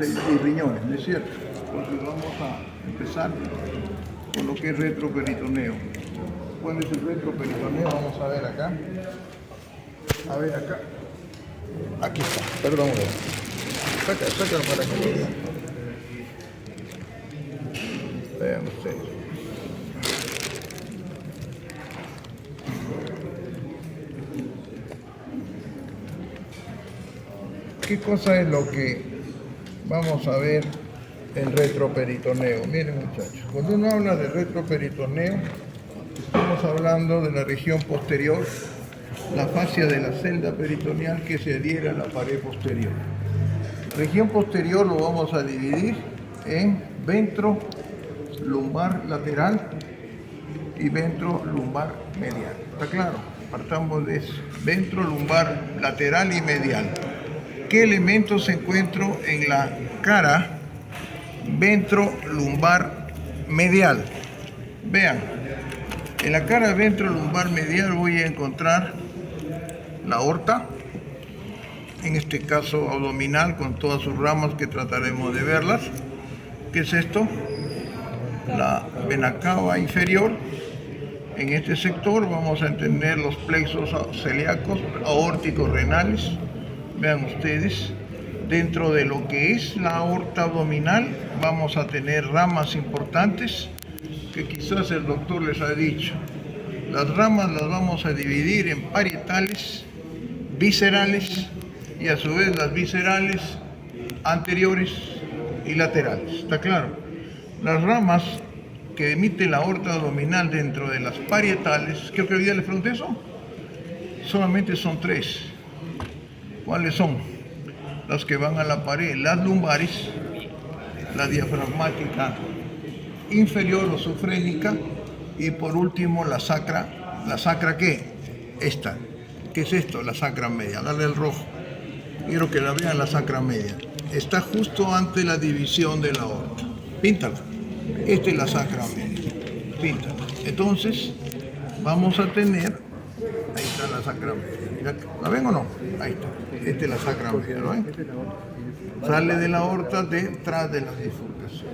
y riñones, ¿no es cierto? Entonces vamos a empezar con lo que es retroperitoneo. ¿Cuál es el retroperitoneo? Vamos a ver acá. A ver acá. Aquí está, perdón. Sácalo para que lo vean. Vean ustedes. ¿Qué cosa es lo que vamos a ver en retroperitoneo? Miren muchachos, cuando uno habla de retroperitoneo, estamos hablando de la región posterior, la fascia de la celda peritoneal que se adhiere a la pared posterior. La región posterior lo vamos a dividir en ventro lumbar lateral y ventro lumbar medial. ¿Está claro? Partamos de eso. Ventro lumbar lateral y medial. ¿Qué elementos encuentro en la cara ventro lumbar medial? Vean, en la cara ventro lumbar medial voy a encontrar la aorta, en este caso abdominal con todas sus ramas que trataremos de verlas. ¿Qué es esto? La vena cava inferior. En este sector vamos a entender los plexos celíacos, aórticos, renales. Vean ustedes, dentro de lo que es la aorta abdominal vamos a tener ramas importantes que quizás el doctor les ha dicho. Las ramas las vamos a dividir en parietales, viscerales y a su vez las viscerales anteriores y laterales. ¿Está claro? Las ramas que emite la aorta abdominal dentro de las parietales, creo que hoy día les pregunté eso, solamente son 3. ¿Cuáles son? Las que van a la pared, las lumbares, la diafragmática inferior o sufrénica y por último la sacra. ¿La sacra qué? Esta. ¿Qué es esto? La sacra media. Dale el rojo. Quiero que la vean, la sacra media. Está justo ante la división de la aorta. Píntala. Esta es la sacra media. Píntala. Entonces, vamos a tener... Ahí está la sacra media. ¿La ven o no? Ahí está. Esta es la sacra media, ¿no ven? Sale de la aorta detrás de la bifurcación.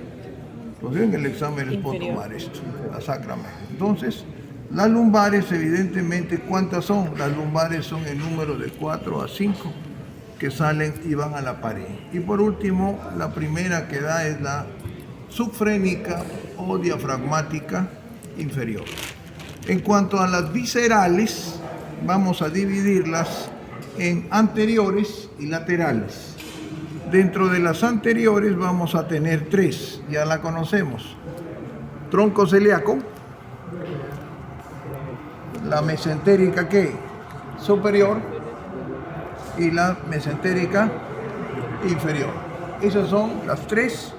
Entonces en el examen les puedo tomar esto, la sacra media. Entonces, las lumbares, evidentemente, ¿cuántas son? Las lumbares son el número de 4 a 5 que salen y van a la pared. Y por último, la primera que da es la subfrénica o diafragmática inferior. En cuanto a las viscerales, vamos a dividirlas en anteriores y laterales. Dentro de las anteriores vamos a tener 3, ya la conocemos. Tronco celíaco, la mesentérica ¿qué? Superior y la mesentérica inferior. Esas son las 3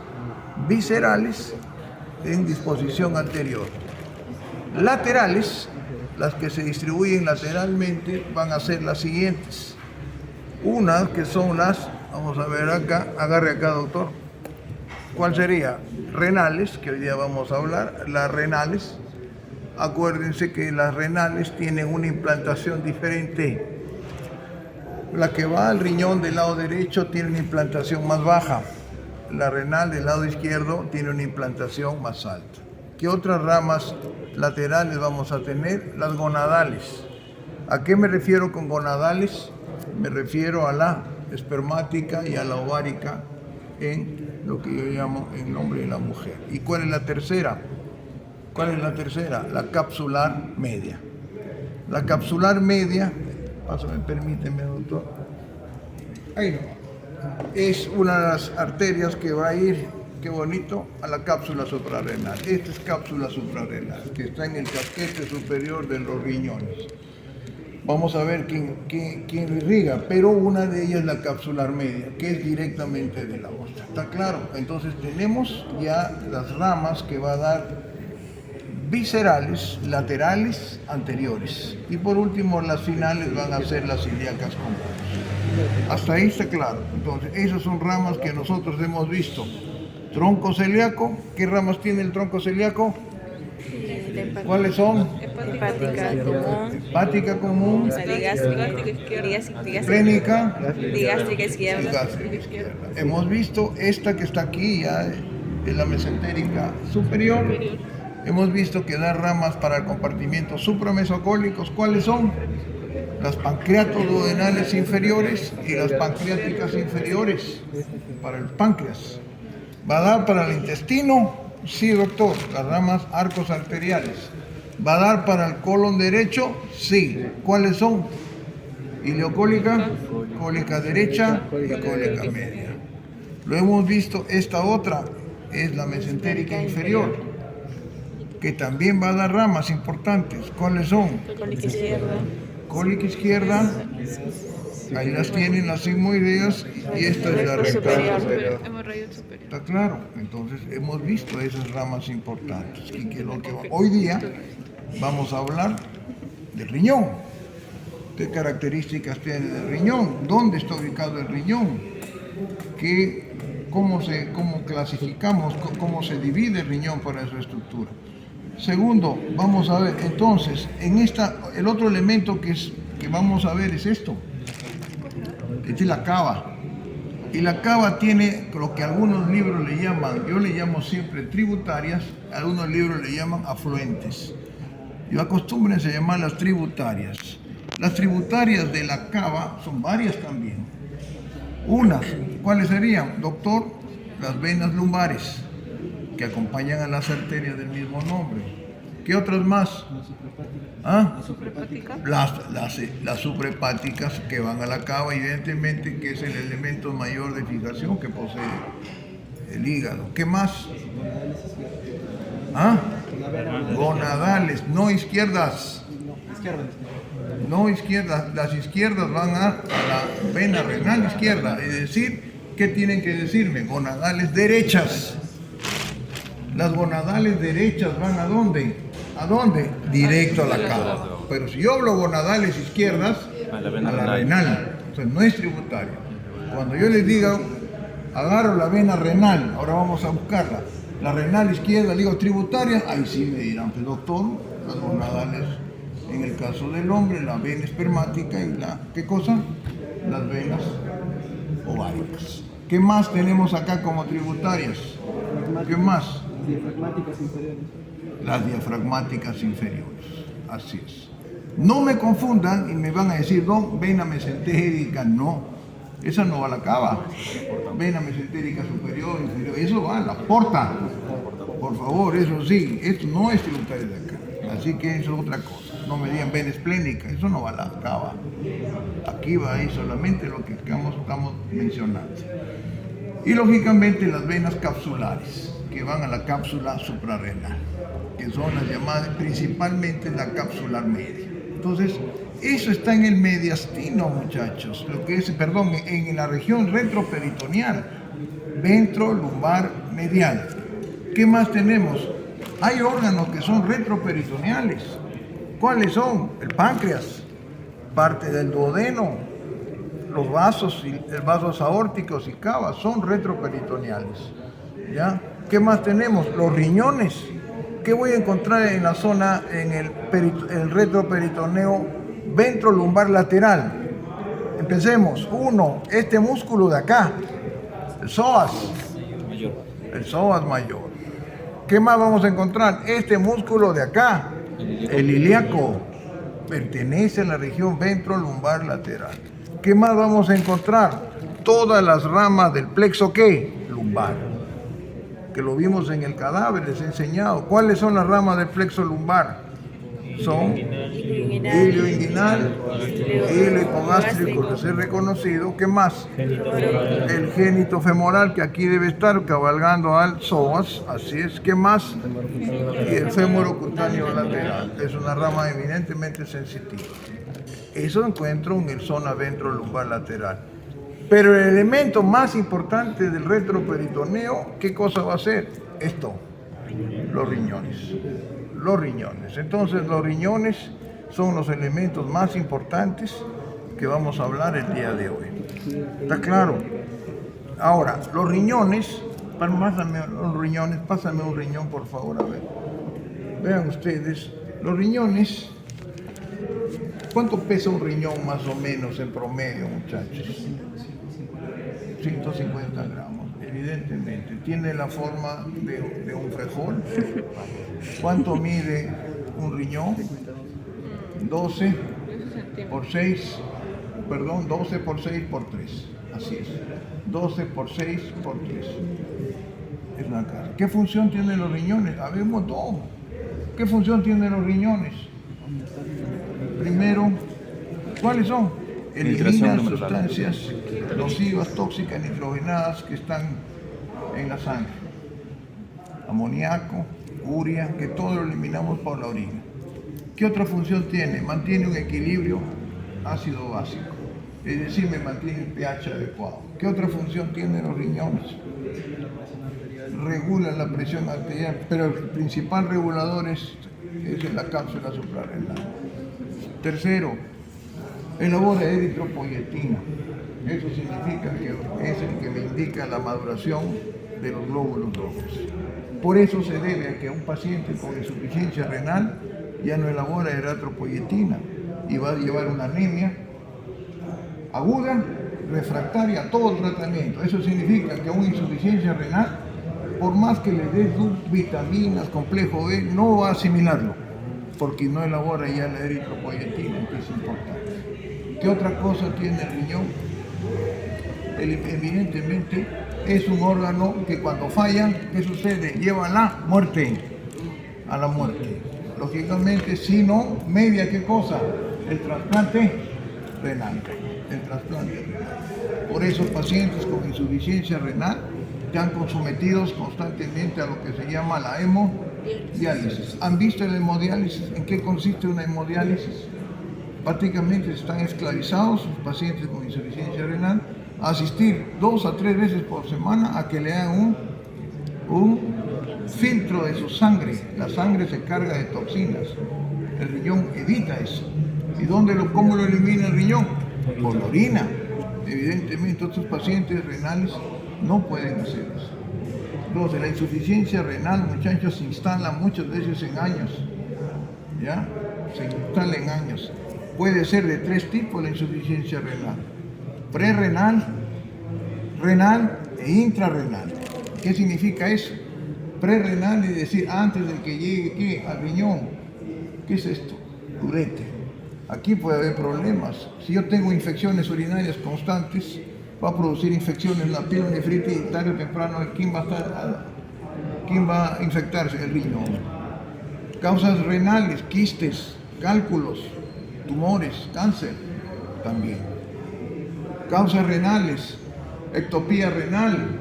viscerales en disposición anterior. Laterales, las que se distribuyen lateralmente, van a ser las siguientes. Unas que son las, vamos a ver acá, agarre acá doctor. ¿Cuál sería? Renales, que hoy día vamos a hablar, las renales. Acuérdense que las renales tienen una implantación diferente. La que va al riñón del lado derecho tiene una implantación más baja. La renal del lado izquierdo tiene una implantación más alta. ¿Qué otras ramas laterales vamos a tener? Las gonadales. ¿A qué me refiero con gonadales? Me refiero a la espermática y a la ovárica en lo que yo llamo el nombre de la mujer. ¿Y cuál es la tercera? ¿Cuál es la tercera? La capsular media. La capsular media, permíteme doctor, ahí no, es una de las arterias que va a ir, qué bonito, a la cápsula suprarrenal. Esta es cápsula suprarrenal, que está en el casquete superior de los riñones. Vamos a ver quién irriga, pero una de ellas es la capsular media, que es directamente de la aorta. ¿Está claro? Entonces tenemos ya las ramas que va a dar viscerales, laterales, anteriores. Y por último, las finales van a ser las ilíacas comunes. Hasta ahí está claro. Entonces, esas son ramas que nosotros hemos visto. Tronco celíaco, ¿qué ramas tiene el tronco celíaco? ¿Cuáles son? Hepática común, Hepática común, la digástrica plénica digástrica y izquierda. gástrica izquierda. Hemos visto esta que está aquí, ya es la mesentérica superior. Hemos visto que da ramas para el compartimiento supramesocólicos. ¿Cuáles son? Las pancreatoduodenales inferiores y las pancreáticas inferiores para el páncreas. ¿Va a dar para el intestino? Sí, doctor, las ramas arcos arteriales. ¿Va a dar para el colon derecho? Sí. ¿Cuáles son? Ileocólica, cólica derecha y cólica media. Lo hemos visto, esta otra es la mesentérica inferior, que también va a dar ramas importantes. ¿Cuáles son? Cólica izquierda. Cólica izquierda, ahí las tienen las sigmoideas y esta es la rectal superior. Está claro, entonces hemos visto esas ramas importantes. Y que lo que hoy día vamos a hablar del riñón. ¿Qué características tiene el riñón? ¿Dónde está ubicado el riñón? ¿Cómo clasificamos, cómo se divide el riñón para su estructura? Segundo, vamos a ver, entonces, el otro elemento que vamos a ver es esto. Esta es la cava. Y la cava tiene lo que algunos libros le llaman, yo le llamo siempre tributarias, algunos libros le llaman afluentes. Yo acostúmbrense a llamarlas tributarias. Las tributarias de la cava son varias también. Unas, ¿cuáles serían? Doctor, las venas lumbares, que acompañan a las arterias del mismo nombre. ¿Qué otras más? ¿Ah? Las suprahepáticas que van a la cava, evidentemente, que es el elemento mayor de fijación que posee el hígado. ¿Qué más? ¿Ah? Gonadales, no izquierdas. No izquierdas, las izquierdas van a la vena renal izquierda, es decir, ¿qué tienen que decirme? Gonadales derechas. Las gonadales derechas van ¿a dónde? ¿A dónde? Directo a la cava. Pero si yo hablo gonadales izquierdas, a la renal, entonces no es tributaria. Cuando yo les diga, agarro la vena renal, ahora vamos a buscarla, la renal izquierda, le digo tributaria, ahí sí me dirán, pues doctor, las gonadales, en el caso del hombre, la vena espermática y ¿qué cosa? Las venas ováricas. ¿Qué más tenemos acá como tributarias? ¿Qué más? Diafragmáticas inferiores. Las diafragmáticas inferiores, así es. No me confundan y me van a decir, no, vena mesentérica, no, esa no va a la cava. Vena mesentérica superior, inferior, eso va a la porta. Por favor, eso sí, esto no es tributario de acá, así que eso es otra cosa. No me digan vena esplénica, eso no va a la cava. Aquí va ahí solamente lo que estamos mencionando. Y lógicamente las venas capsulares, que van a la cápsula suprarrenal, que son las llamadas principalmente la capsular media. Entonces, eso está en el mediastino, muchachos, en la región retroperitoneal, ventrolumbar medial. ¿Qué más tenemos? Hay órganos que son retroperitoneales. ¿Cuáles son? El páncreas, parte del duodeno, los vasos aórticos y cavas son retroperitoneales. ¿Ya? ¿Qué más tenemos? Los riñones. ¿Qué voy a encontrar en la zona, en el retroperitoneo ventrolumbar lateral? Empecemos. Uno, este músculo de acá, el psoas. El psoas mayor. ¿Qué más vamos a encontrar? Este músculo de acá, el ilíaco, pertenece a la región ventrolumbar lateral. ¿Qué más vamos a encontrar? Todas las ramas del plexo, ¿qué? Lumbar, que lo vimos en el cadáver, les he enseñado. ¿Cuáles son las ramas del plexo lumbar? Son ilio inguinal, ilio hipogástrico, les he reconocido. ¿Qué más? El génito femoral, que aquí debe estar cabalgando al psoas, así es. ¿Qué más? Y el fémuro cutáneo lateral, es una rama eminentemente sensitiva. Eso encuentro en el zona ventrolumbar lateral. Pero el elemento más importante del retroperitoneo, ¿qué cosa va a ser? Esto, los riñones. Los riñones. Entonces, los riñones son los elementos más importantes que vamos a hablar el día de hoy. ¿Está claro? Ahora, los riñones, pásame un riñón, por favor, a ver. Vean ustedes, los riñones, ¿cuánto pesa un riñón más o menos en promedio, muchachos? 150 gramos, evidentemente. Tiene la forma de un frijol. ¿Cuánto mide un riñón? 12 por 6, perdón, 12 por 6 por 3. Así es. 12 por 6 por 3. Es una casa. ¿Qué función tienen los riñones? A ver, un montón. ¿Qué función tienen los riñones? Primero, ¿cuáles son? Eliminan sustancias nocivas, tóxicas, nitrogenadas que están en la sangre. Amoníaco, urea, que todo lo eliminamos por la orina. ¿Qué otra función tiene? Mantiene un equilibrio ácido-básico. Es decir, me mantiene el pH adecuado. ¿Qué otra función tienen los riñones? Regulan la presión arterial, pero el principal regulador es la cápsula suprarrenal. Tercero, elabora eritropoyetina. Eso significa que es el que me indica la maduración de los glóbulos rojos. Por eso se debe a que un paciente con insuficiencia renal ya no elabora eritropoyetina y va a llevar una anemia aguda, refractaria a todo el tratamiento. Eso significa que una insuficiencia renal, por más que le des vitaminas, complejo B, no va a asimilarlo, porque no elabora ya la eritropoyetina, que es importante. ¿Qué otra cosa tiene el riñón? Evidentemente es un órgano que cuando falla, ¿qué sucede? Lleva a la muerte, Lógicamente, si no, media, ¿qué cosa? El trasplante renal. Por eso pacientes con insuficiencia renal están sometidos constantemente a lo que se llama la hemodiálisis. ¿Han visto la hemodiálisis? ¿En qué consiste una hemodiálisis? Prácticamente están esclavizados los pacientes con insuficiencia renal a asistir 2 a 3 veces por semana a que le hagan un filtro de su sangre. La sangre se carga de toxinas. El riñón evita eso. ¿Y cómo lo elimina el riñón? Por la orina. Evidentemente, otros pacientes renales no pueden hacer eso. Entonces, la insuficiencia renal, muchachos, se instala muchas veces en años. ¿Ya? Se instala en años. Puede ser de 3 tipos la insuficiencia renal: prerrenal, renal e intrarrenal. ¿Qué significa eso? Prerrenal es decir, antes de que llegue ¿qué? Al riñón. ¿Qué es esto? Ureter. Aquí puede haber problemas. Si yo tengo infecciones urinarias constantes, va a producir infecciones en la pielonefritis y tarde o temprano, ¿quién va a infectarse? El riñón. Causas renales, quistes, cálculos, tumores, cáncer también. Causas renales, ectopía renal,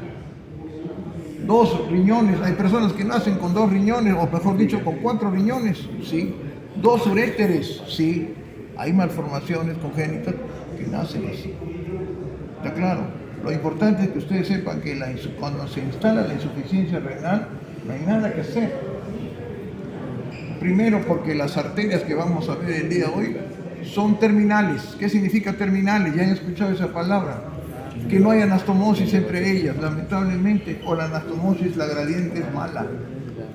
2 riñones. Hay personas que nacen con 2 riñones, o mejor dicho, con 4 riñones, sí. 2 uréteres, sí. Hay malformaciones congénitas que nacen así. ¿Está claro? Lo importante es que ustedes sepan que cuando se instala la insuficiencia renal, no hay nada que hacer. Primero, porque las arterias que vamos a ver el día de hoy son terminales. ¿Qué significa terminales? Ya han escuchado esa palabra. Que no hay anastomosis entre ellas, lamentablemente, o la anastomosis, la gradiente es mala.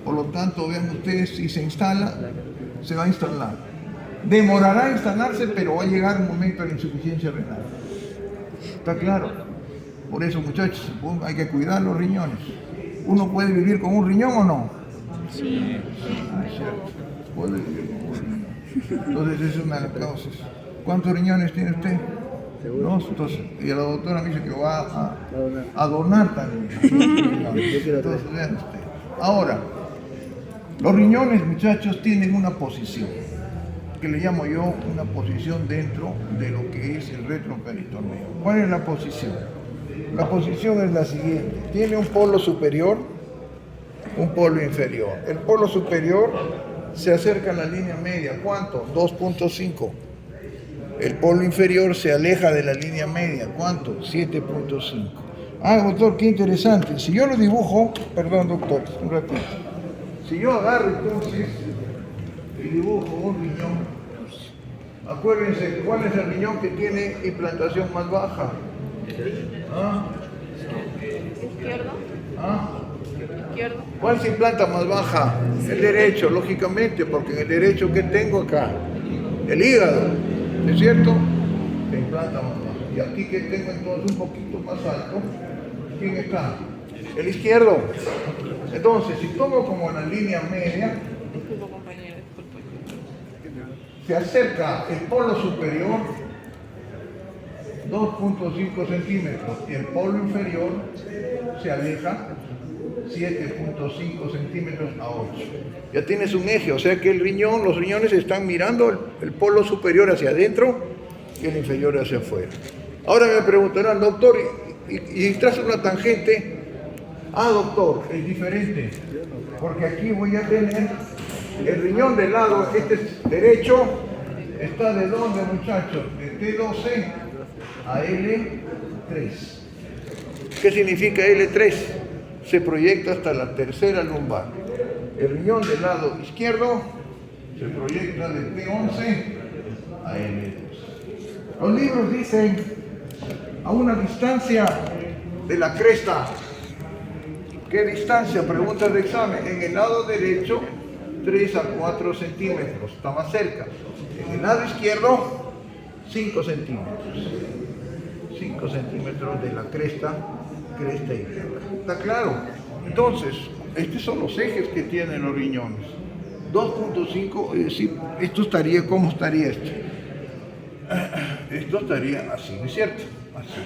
Por lo tanto, vean ustedes, si se instala, se va a instalar. Demorará instalarse, pero va a llegar un momento de la insuficiencia renal. ¿Está claro? Por eso, muchachos, hay que cuidar los riñones. ¿Uno puede vivir con un riñón o no? Sí. Es cierto, puede vivir con un riñón. Entonces, esa es una de las causas. ¿Cuántos riñones tiene usted? 2. Entonces, y la doctora me dice que va a donar también. Entonces, vean usted. Ahora, los riñones, muchachos, tienen una posición que le llamo yo una posición dentro de lo que es el retroperitoneo. ¿Cuál es la posición? La posición es la siguiente. Tiene un polo superior, un polo inferior. El polo superior se acerca a la línea media. ¿Cuánto? 2.5. El polo inferior se aleja de la línea media. ¿Cuánto? 7.5. Ah, doctor, qué interesante. Si yo lo dibujo, perdón, doctor, un ratito. Si yo agarro entonces y dibujo un riñón, acuérdense, ¿cuál es el riñón que tiene implantación más baja? ¿Ah? Izquierdo. ¿Ah? Izquierdo. ¿Cuál se implanta más baja? El derecho, lógicamente, porque en el derecho que tengo acá, el hígado, ¿no es cierto? Se implanta más baja. Y aquí que tengo entonces un poquito más alto, ¿quién está? El izquierdo. Entonces, si tomo como la línea media, Disculpa, compañero, disculpa. se acerca el polo superior 2.5 centímetros y el polo inferior se aleja 7.5 centímetros a 8. Ya tienes un eje, o sea que los riñones están mirando el polo superior hacia adentro y el inferior hacia afuera. Ahora me preguntarán, doctor, y tras una tangente, doctor, es diferente, porque aquí voy a tener el riñón del lado, este es derecho, está de dónde, muchachos, de T12 a L3. ¿Qué significa L3? Se proyecta hasta la tercera lumbar. El riñón del lado izquierdo se proyecta de T11 a L2. Los libros dicen a una distancia de la cresta. ¿Qué distancia? Pregunta de examen. En el lado derecho, 3 a 4 centímetros, está más cerca. En el lado izquierdo, 5 centímetros. 5 centímetros de la cresta ilíaca. ¿Está claro? Entonces, estos son los ejes que tienen los riñones. 2.5, es decir, esto estaría, ¿cómo estaría esto? Esto estaría así, ¿no es cierto? Así.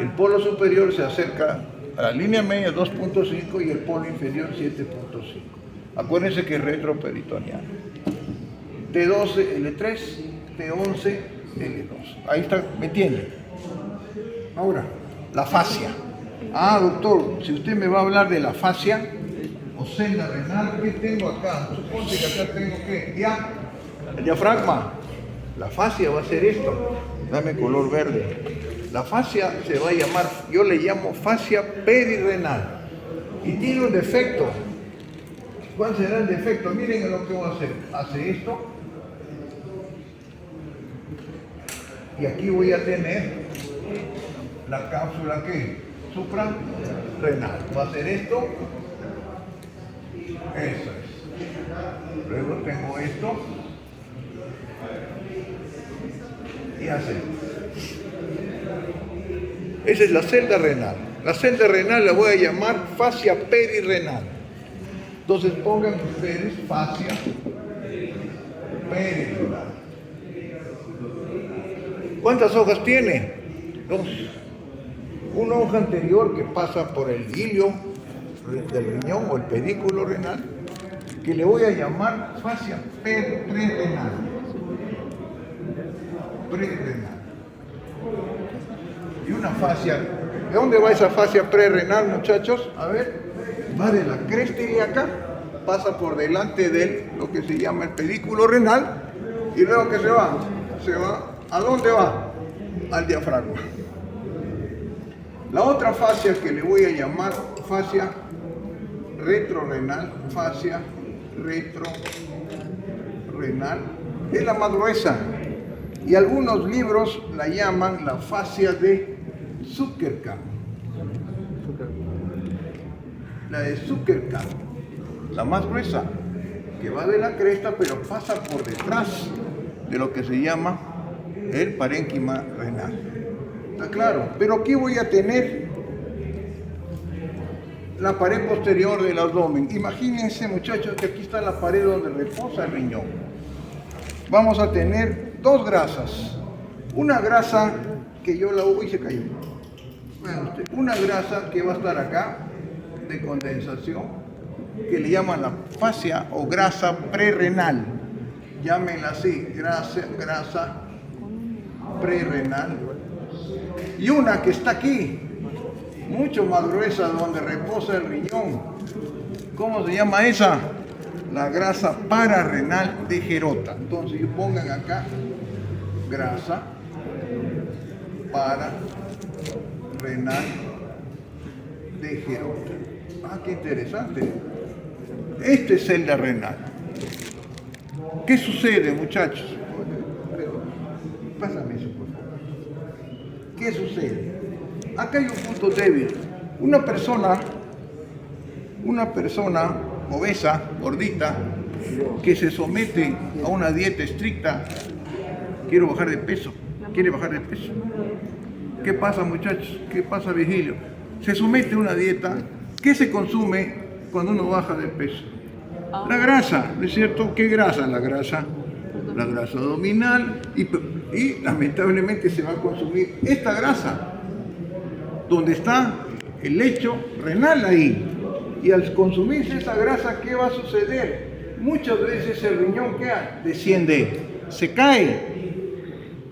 El polo superior se acerca a la línea media 2.5 y el polo inferior 7.5. Acuérdense que es retroperitoneal. T12, L3, T11, L2. Ahí está, ¿me entienden? Ahora, la fascia. Doctor, si usted me va a hablar de la fascia o senda renal, ¿qué tengo acá? Suponte que acá tengo ¿qué? Ya, el diafragma. La fascia va a ser esto. Dame color verde. La fascia se va a llamar, yo le llamo fascia perirrenal. Y tiene un defecto. ¿Cuál será el defecto? Miren lo que voy a hacer. Hace esto. Y aquí voy a tener la cápsula que suprarrenal. Va a ser esto. Eso es. Luego tengo esto. Y hace. Esa es la celda renal. La celda renal la voy a llamar fascia perirrenal. Entonces pongan ustedes fascia perirrenal. ¿Cuántas hojas tiene? 2. Una hoja anterior que pasa por el hilio del riñón o el pedículo renal, que le voy a llamar fascia prerenal. Prerenal. Y una fascia. ¿De dónde va esa fascia prerenal, muchachos? A ver, va de la cresta ilíaca, pasa por delante de lo que se llama el pedículo renal, y luego que se va, ¿a dónde va? Al diafragma. La otra fascia que le voy a llamar fascia retrorenal, fascia retrorenal, es la más gruesa. Y algunos libros la llaman la fascia de Zuckerkamp. La de Zuckerkamp, la más gruesa, que va de la cresta pero pasa por detrás de lo que se llama el parénquima renal. ¿Está claro? Pero aquí voy a tener la pared posterior del abdomen. Imagínense, muchachos, que aquí está la pared donde reposa el riñón. Vamos a tener 2 grasas. Una grasa que yo la hubo y se cayó. Bueno, una grasa que va a estar acá, de condensación, que le llaman la fascia o grasa prerrenal. Llámenla así, grasa prerrenal. Y una que está aquí, mucho más gruesa, donde reposa el riñón. ¿Cómo se llama esa? La grasa pararrenal de Gerota. Entonces pongan acá grasa pararrenal de Gerota. Qué interesante. Esta es celda renal. ¿Qué sucede, muchachos? Pásame eso, por favor. ¿Qué sucede? Acá hay un punto débil. Una persona obesa, gordita, que se somete a una dieta estricta, quiere bajar de peso. ¿Qué pasa, muchachos? ¿Qué pasa, Virgilio? Se somete a una dieta. ¿Qué se consume cuando uno baja de peso? La grasa, ¿no es cierto? ¿Qué grasa? La grasa abdominal y lamentablemente se va a consumir esta grasa, donde está el lecho renal ahí. Y al consumirse esa grasa, ¿qué va a suceder? Muchas veces el riñón, ¿qué desciende? Se cae.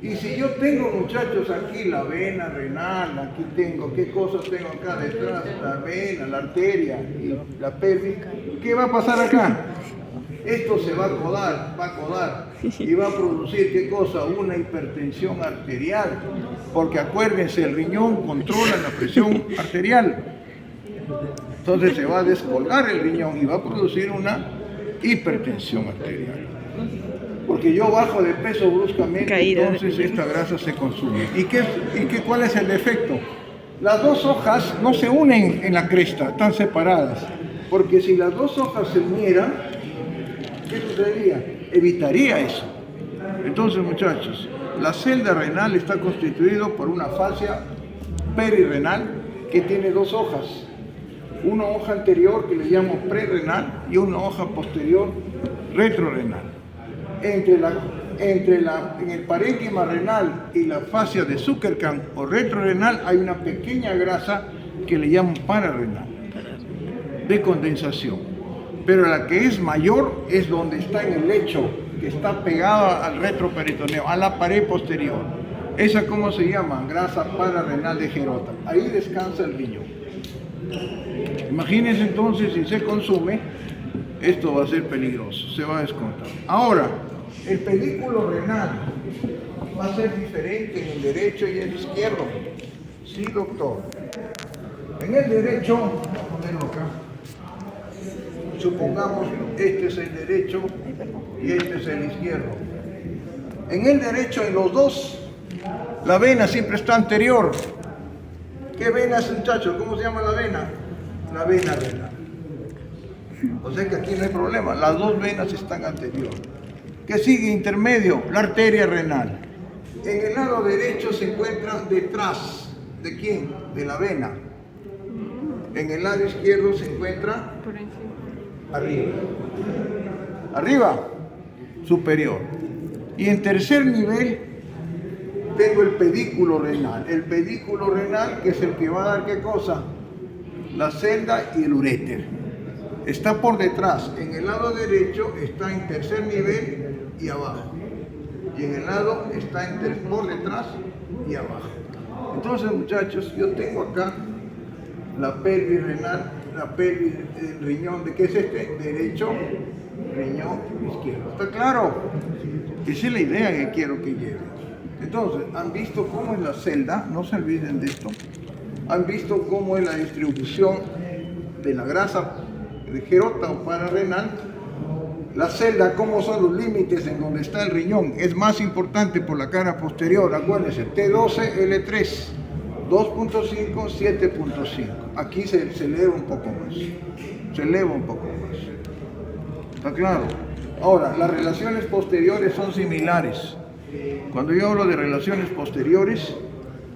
Y si yo tengo, muchachos, aquí la vena renal, aquí tengo, ¿qué cosas tengo acá detrás? La vena, la arteria y la pelvis. ¿Qué va a pasar acá? Esto se va a acodar y va a producir, ¿qué cosa? Una hipertensión arterial. Porque acuérdense, el riñón controla la presión arterial. Entonces se va a descolgar el riñón y va a producir una hipertensión arterial. Porque yo bajo de peso bruscamente, entonces esta grasa se consume. ¿Cuál es el efecto? Las dos hojas no se unen en la cresta, están separadas. Porque si las dos hojas se unieran, ¿qué sucedería? Evitaría eso. Entonces, muchachos, la celda renal está constituida por una fascia perirrenal que tiene dos hojas. Una hoja anterior que le llamo prerrenal y una hoja posterior retrorenal. En el parénquima renal y la fascia de Zuckerman o retrorenal hay una pequeña grasa que le llamo pararrenal, de condensación. Pero la que es mayor es donde está en el lecho, que está pegada al retroperitoneo, a la pared posterior. ¿Esa cómo se llama? Grasa pararrenal de Gerota. Ahí descansa el riñón. Imagínense entonces, si se consume, esto va a ser peligroso, se va a descontar. Ahora, el pedículo renal va a ser diferente en el derecho y el izquierdo. Sí, doctor. En el derecho, vamos a ponerlo acá. Supongamos, este es el derecho y este es el izquierdo. En el derecho, en los dos, la vena siempre está anterior. ¿Qué vena es, muchachos? ¿Cómo se llama la vena? La vena renal. O sea que aquí no hay problema, las dos venas están anterior. ¿Qué sigue intermedio? La arteria renal. En el lado derecho se encuentra detrás. ¿De quién? De la vena. En el lado izquierdo se encuentra Por encima. arriba. Arriba, superior. Y en tercer nivel tengo el pedículo renal. El pedículo renal, que es el que va a dar ¿qué cosa? La celda y el uréter. Está por detrás. En el lado derecho está en tercer nivel y abajo. Y en el lado está por detrás y abajo. Entonces, muchachos, yo tengo acá la pelvis renal, la pelvis del riñón. ¿De qué es este? Derecho, riñón izquierdo. ¿Está claro? Esa es la idea que quiero que lleven. Entonces, ¿han visto cómo es la celda? No se olviden de esto. ¿Han visto cómo es la distribución de la grasa de Gerota o pararrenal? La celda, ¿cómo son los límites en donde está el riñón? Es más importante por la cara posterior, acuérdense, T12, L3, 2.5, 7.5. Aquí se eleva un poco más, se eleva un poco más. ¿Está claro? Ahora, las relaciones posteriores son similares. Cuando yo hablo de relaciones posteriores,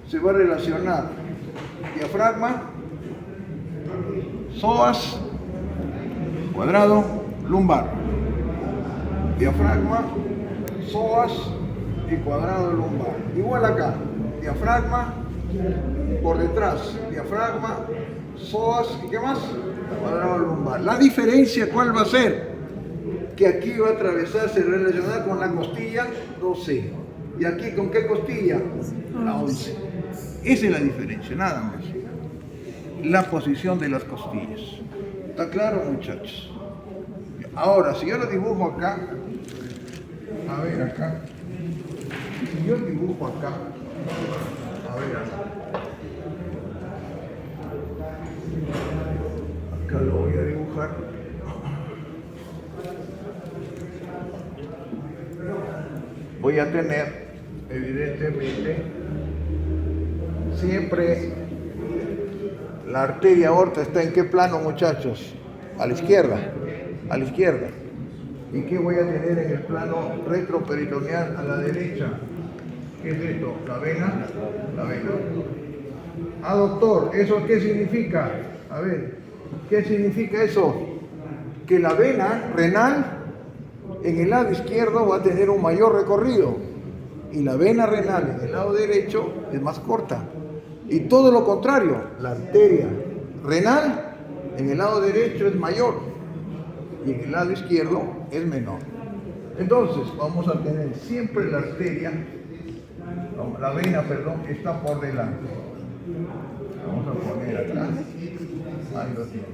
se va a relacionar diafragma, psoas, cuadrado, lumbar. Diafragma, psoas y cuadrado lumbar. Igual acá, diafragma por detrás, diafragma, psoas y ¿qué más? Cuadrado lumbar. La diferencia, ¿cuál va a ser? Que aquí va a atravesarse relacionada con la costilla 12. ¿Y aquí con qué costilla? La 11. Esa es la diferencia, nada más. La posición de las costillas. ¿Está claro, muchachos? Ahora, si yo lo dibujo acá, a ver acá, si yo dibujo acá, a ver acá lo voy a dibujar. Voy a tener, evidentemente, siempre La arteria aorta está en qué plano, muchachos? A la izquierda. A la izquierda. ¿Y qué voy a tener en el plano retroperitoneal a la derecha? ¿Qué es esto? ¿La vena? La vena. Ah, doctor, ¿eso qué significa? A ver, ¿qué significa eso? Que la vena renal en el lado izquierdo va a tener un mayor recorrido y la vena renal en el lado derecho es más corta. Y todo lo contrario, la arteria renal en el lado derecho es mayor y en el lado izquierdo es menor. Entonces vamos a tener siempre la arteria, la vena, perdón, está por delante. Vamos a poner acá. Ahí lo tiene.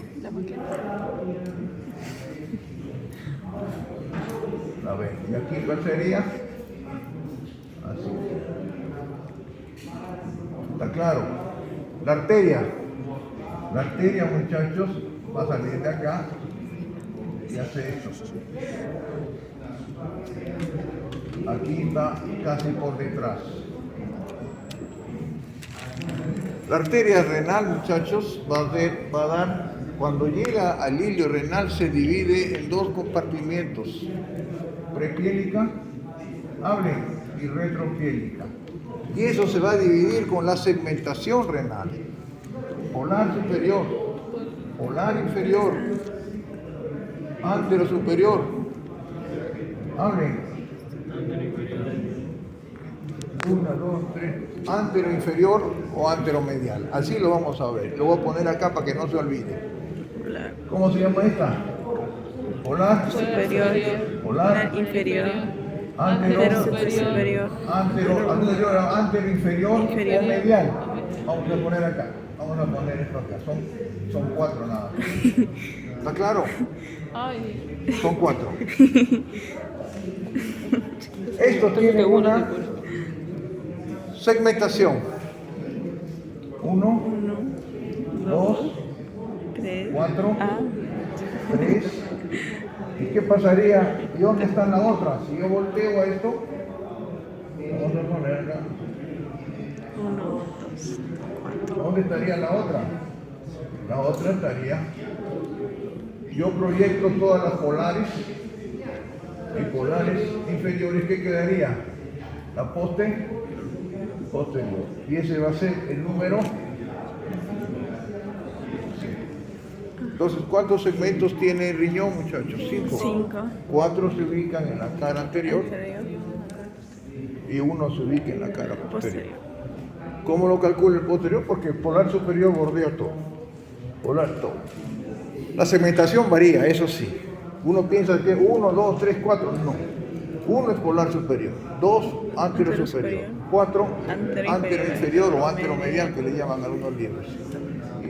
La vena. ¿Y aquí cuál sería? Así. ¿Está claro? La arteria. La arteria, muchachos, va a salir de acá y hace esto. Aquí está casi por detrás. La arteria renal, muchachos, va a dar, cuando llega al hilio renal, se divide en dos compartimientos, prepiélica, hablen, y retropiélica. Y eso se va a dividir con la segmentación renal. Polar superior, polar inferior, antero superior, hablen. 1, 2, 3, antero inferior o antero medial. Así lo vamos a ver. Lo voy a poner acá para que no se olvide. ¿Cómo se llama esta? Polar Superior. Polar Inferior. Antero Superior. Antero inferior o medial. Vamos a poner acá. Vamos a poner esto acá. Son 4 nada más. ¿Está claro? Ay. Son 4. Esto tiene una segmentación. 1, 2, 4, 3. ¿Y qué pasaría? ¿Y dónde está la otra? Si yo volteo a esto, vamos a poner acá. 1, 2, 4. ¿Dónde estaría la otra? La otra estaría. Yo proyecto todas las polares y polares inferiores. ¿Qué quedaría? La posterior. Y ese va a ser el número. Entonces, ¿cuántos segmentos tiene el riñón, muchachos? 5. 4 se ubican en la cara anterior y 1 se ubica en la cara posterior. ¿Cómo lo calcula el posterior? Porque el polar superior bordea todo. Polar todo. La segmentación varía, eso sí. Uno piensa que 1, 2, 3, 4, no. 1 es polar superior, 2 antero superior, 4 antero inferior o antero medial, que le llaman algunos libros,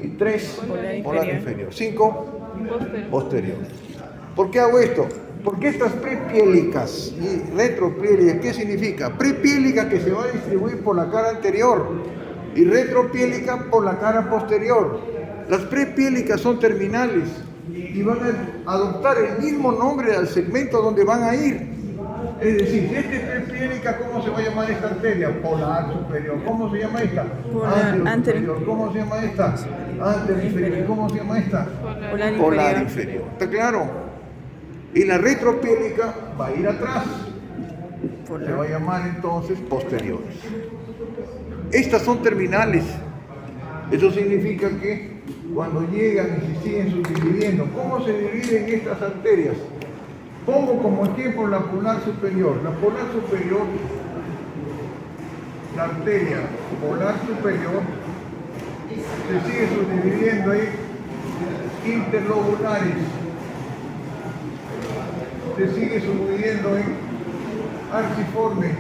y 3 polar inferior, 5 posterior. ¿Por qué hago esto? Porque estas prepiélicas y retropiélicas, ¿qué significa? Prepiélica que se va a distribuir por la cara anterior y retropiélica por la cara posterior. Las prepiélicas son terminales y van a adoptar el mismo nombre al segmento donde van a ir. Es decir, si esta es prepiélica, ¿cómo se va a llamar esta arteria? Polar superior. ¿Cómo se llama esta? Antero superior. ¿Cómo se llama esta? Antero inferior. ¿Cómo se llama esta? Polar inferior. ¿Está claro? Y la retropiélica va a ir atrás. Se va a llamar entonces posteriores. Estas son terminales. Eso significa que cuando llegan y se siguen subdividiendo, ¿cómo se dividen estas arterias? Pongo como ejemplo la polar superior. La polar superior, la arteria polar superior, se sigue subdividiendo en interlobulares, se sigue subdividiendo en arciformes,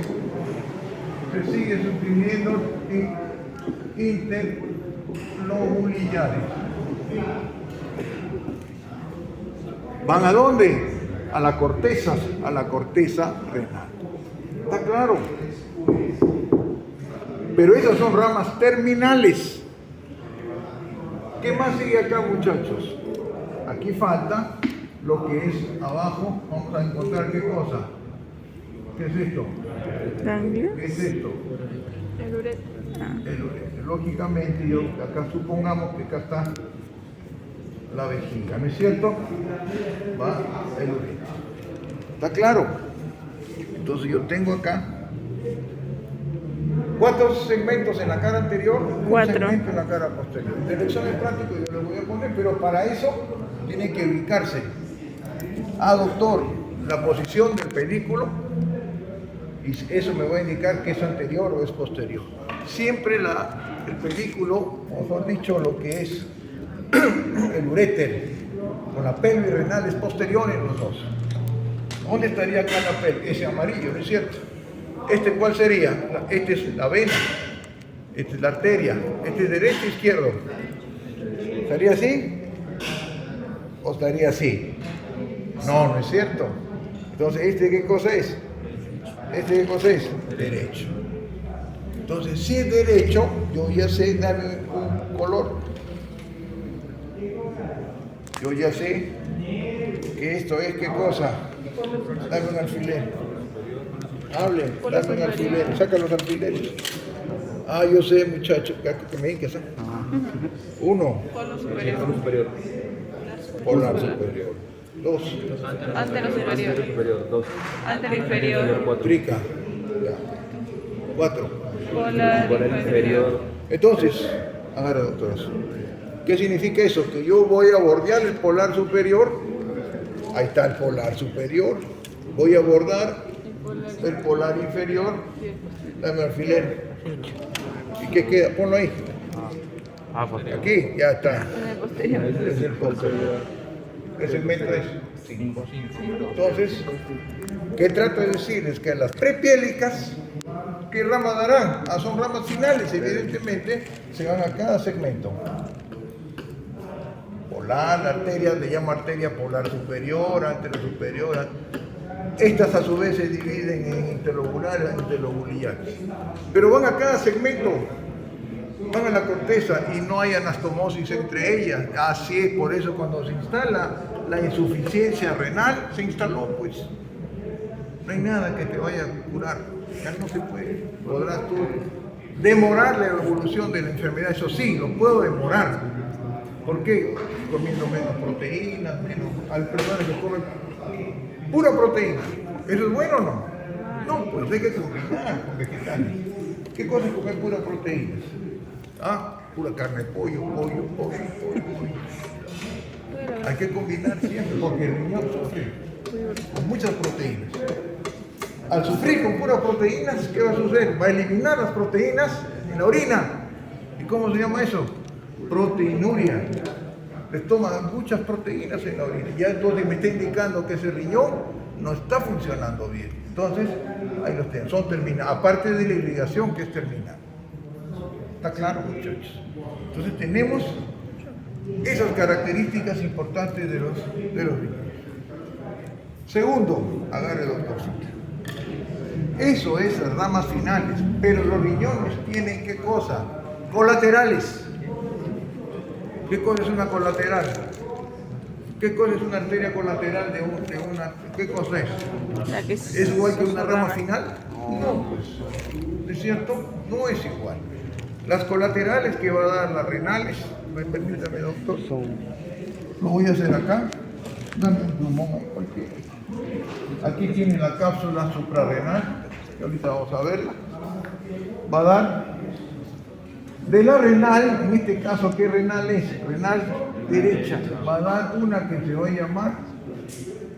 se sigue subdividiendo en interlobulillares. ¿Van a dónde? A la corteza renal. ¿Está claro? Pero esas son ramas terminales. ¿Qué más sigue acá, muchachos? Aquí falta lo que es abajo. Vamos a encontrar qué cosa. ¿Qué es esto? Ganglio. ¿Qué es esto? El uretra. El lógicamente, yo acá supongamos que acá está la vejiga, ¿no es cierto? Va el ureter. ¿Está claro? Entonces yo tengo acá 4 segmentos en la cara anterior, un 4 segmento en la cara posterior. En el examen práctico yo lo voy a poner, pero para eso tiene que ubicarse. Ah, doctor, la posición del pedículo, y eso me va a indicar que es anterior o es posterior. Siempre el pedículo, mejor dicho, lo que es el uréter, con la pelvis renal es posterior en los dos. ¿Dónde estaría acá la pelvis? Ese amarillo, ¿no es cierto? ¿Este cuál sería? Este es la vena, esta es la arteria, este es derecho e izquierdo. ¿Estaría así? ¿O estaría así? No, no es cierto. Entonces, ¿este qué cosa es? ¿Este qué cosa es? Derecho. Entonces, si es derecho, yo ya sé darle un color. Yo ya sé que esto es qué cosa. Dame un alfiler. Hable, dame un alfiler. Saca los alfileres. Ah, yo sé, muchacho, que me digas. Uno. Polo superior. Polar superior. 2. Antero superior. 2. Antero inferior. Trica. 4. Polar inferior. Entonces, agarra, doctor. ¿Qué significa eso? Que yo voy a bordear el polar superior. Ahí está el polar superior. Voy a abordar el polar inferior. Dame alfiler. ¿Y qué queda? Ponlo ahí. Aquí, ya está. En el posterior. Es el posterior. ¿Qué segmento es? 5. Entonces, ¿qué trato de decir? Es que las prepiélicas, ¿qué rama darán? Ah, son ramas finales, evidentemente, se van a cada segmento. Polar, la arteria, le llamo arteria polar superior, antero superior. Estas a su vez se dividen en interlobulares e interlobuliares. Pero van a cada segmento, van a la corteza y no hay anastomosis entre ellas. Así es, por eso cuando se instala la insuficiencia renal, se instaló, pues. No hay nada que te vaya a curar, ya no se puede. Podrás tú demorar la evolución de la enfermedad, eso sí, lo puedo demorar. ¿Por qué? Comiendo menos proteínas, hay personas que comen pura proteína. ¿Eso es bueno o no? No, pues hay que combinar con vegetales. ¿Qué cosa es comer pura proteína? Ah, pura carne, pollo. Hay que combinar siempre porque el riñón sufre con muchas proteínas. Al sufrir con puras proteínas, ¿qué va a suceder? Va a eliminar las proteínas en la orina. ¿Y cómo se llama eso? Proteinuria. Les toman muchas proteínas en la orina. Ya entonces me está indicando que ese riñón no está funcionando bien. Entonces, ahí los tenemos. Son terminados. Aparte de la irrigación que es terminal. ¿Está claro, muchachos? Entonces tenemos esas características importantes de los riñones. Segundo, agarre doctor. Eso es las ramas finales, pero los riñones tienen ¿qué cosa? Colaterales. ¿Qué cosa es una colateral? ¿Qué cosa es una arteria colateral de una? ¿Qué cosa es? La que ¿Es igual que una rama final? No, pues, ¿es cierto? No es igual. Las colaterales que va a dar las renales, permítame doctor, lo voy a hacer acá, dame un plumón ahí cualquiera. Aquí tiene la cápsula suprarrenal, que ahorita vamos a verla, va a dar de la renal, en este caso, ¿qué renal es? Renal derecha, va a dar una que se va a llamar,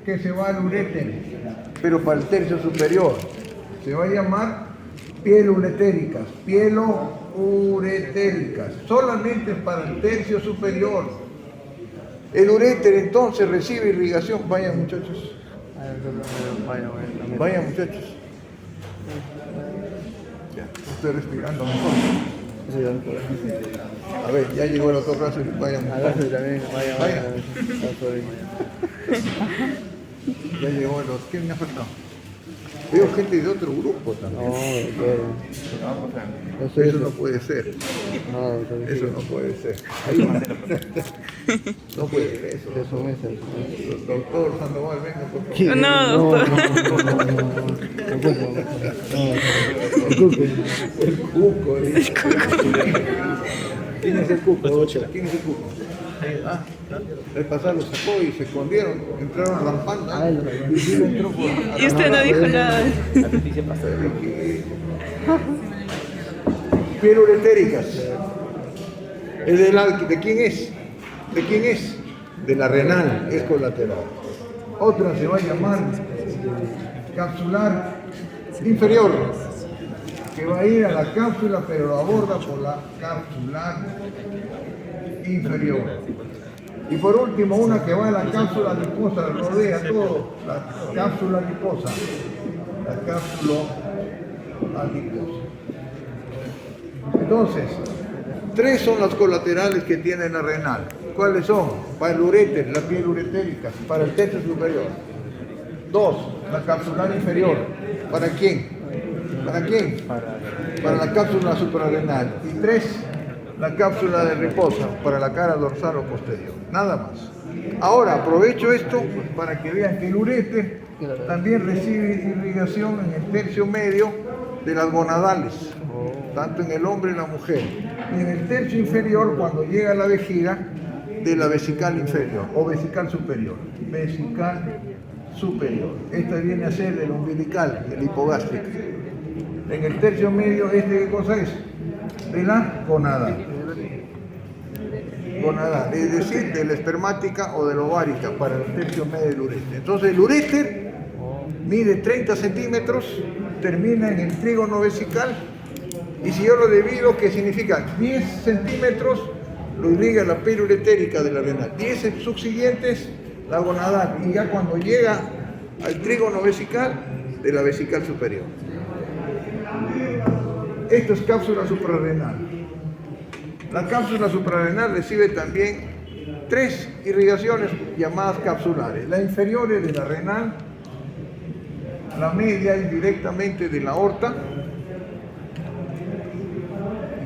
que se va al uréter, pero para el tercio superior, se va a llamar pielouretéricas, pielouretéricas, solamente para el tercio superior. El uréter entonces recibe irrigación, vayan muchachos, vayan muchachos, ya, estoy respirando mejor. A ver, ya llegó el otro brazo, vayan, vayan. Ya llegó el otro, ¿quién me ha faltado? Veo gente de otro grupo también. No, doctor. Eso no puede ser. No, doctor. Eso no puede ser. Ahí no puede ser eso. Eso es eso. Doctor Sandoval, venga, por favor. No, doctor. El cuco. ¿Quién es el cuco? ¿Quién es el cuco? Ah, el pasado lo sacó y se escondieron, entraron rampando. Y usted no dijo nada. Pieluretéricas. ¿De quién es? ¿De quién es? De la renal, es colateral. Otra se va a llamar capsular inferior, que va a ir a la cápsula, pero lo aborda por la capsular inferior. Y por último, una que va a la cápsula adiposa, rodea todo, la cápsula adiposa. La cápsula adiposa. Entonces, 3 son las colaterales que tiene la renal. ¿Cuáles son? Para el uréter, la piel uretérica, para el tercio superior. 2, la capsular inferior. ¿Para quién? ¿Para quién? Para la cápsula suprarrenal. Y 3, la cápsula de reposo, para la cara dorsal o posterior. Nada más. Ahora, aprovecho esto para que vean que el uréter también recibe irrigación en el tercio medio de las gonadales, tanto en el hombre y la mujer. Y en el tercio inferior, cuando llega a la vejiga, de la vesical inferior o vesical superior. Vesical superior. Esta viene a ser del umbilical, del hipogástrico. En el tercio medio, ¿qué cosa es? De la gonadal. Gonadal, es decir, de la espermática o de la ovárica para el tercio medio del uréter. Entonces el uréter mide 30 centímetros, termina en el trígono vesical, y si yo lo divido, ¿qué significa? 10 centímetros lo irriga la piel uretérica de la renal, 10 subsiguientes la gonadal, y ya cuando llega al trígono vesical, de la vesical superior. Esto es cápsula suprarrenal. La cápsula suprarrenal recibe también 3 irrigaciones llamadas capsulares. La inferior es de la renal, la media es directamente de la aorta.